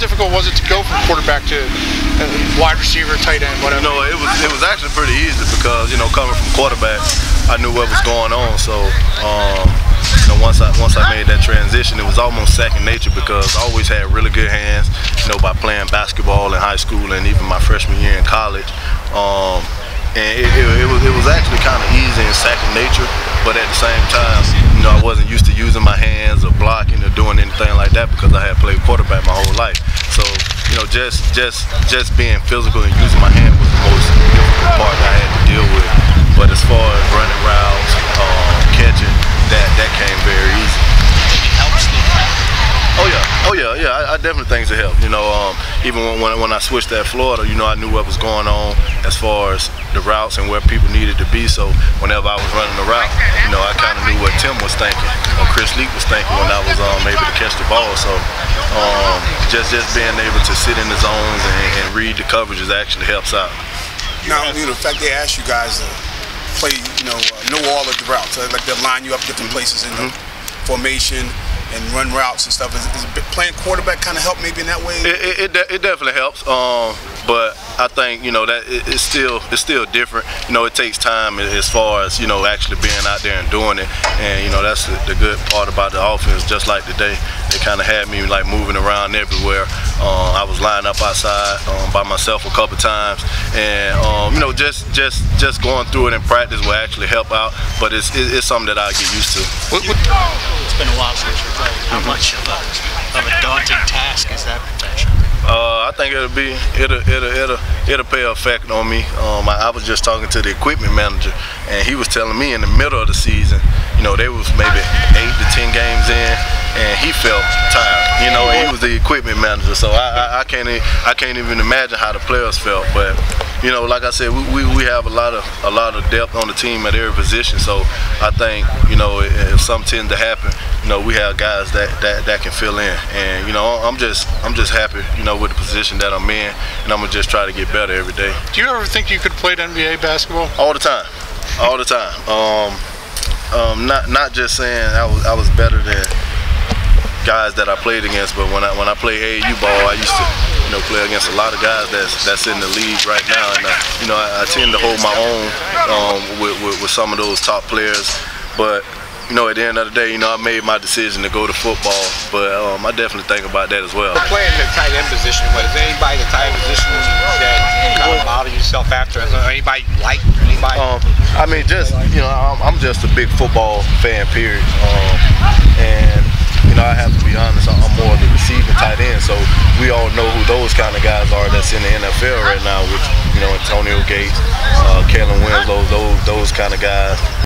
difficult was it to go from quarterback to wide receiver, tight end, whatever? It was actually pretty easy because coming from quarterback, I knew what was going on. So once I made that transition, it was almost second nature because I always had really good hands. By playing basketball in high school and even my freshman year in college. And it was actually kind of easy and second nature, but at the same time, I wasn't used to using my hands or blocking or doing anything like that because I had played quarterback my whole life. So, just being physical and using my hand was the most difficult part that I had to deal with. But as far as running routes, catching, that came very easy. Yeah. I definitely think it helped. Even when I switched at Florida, I knew what was going on as far as the routes and where people needed to be. So whenever I was running the route, I kind of knew what Tim was thinking or Chris Leak was thinking when I was able to catch the ball. So just being able to sit in the zones and read the coverages actually helps out. Now, the fact they asked you guys to play, know all of the routes, like they'll line you up different places in the formation and run routes and stuff. Is playing quarterback kind of help maybe in that way? It definitely helps. But I think that it's still different. It takes time as far as actually being out there and doing it. And that's the good part about the offense. Just like today, they kind of had me like moving around everywhere. I was lining up outside by myself a couple times, and just going through it in practice will actually help out. But it's something that I get used to. It's been a while since you played. How much of a daunting task is that potential? I think it'll pay effect on me. I was just talking to the equipment manager, and he was telling me in the middle of the season, they was maybe 8 to 10 games in, and he felt tired. And he was the equipment manager, so I can't even imagine how the players felt. But like I said, we have a lot of depth on the team at every position. So I think if something tends to happen, we have guys that can fill in. And I'm just happy with the position that I'm in, and I'm gonna just try to get better every day. Do you ever think you could play NBA basketball? All the time. Not just saying I was better than guys that I played against, but when I played AAU ball, I used to play against a lot of guys that's in the league right now, and I tend to hold my own with some of those top players. But at the end of the day, I made my decision to go to football, but I definitely think about that as well. Playing the tight end position, was there anybody in the tight end position that you kind of model yourself after? Is there anybody you like? Anybody? I mean, I'm just a big football fan, period. And I have to be honest, I'm more of the receiving tight end, so we all know who those kind of guys are that's in the NFL right now, which Antonio Gates, Kalen Winslow, those kind of guys.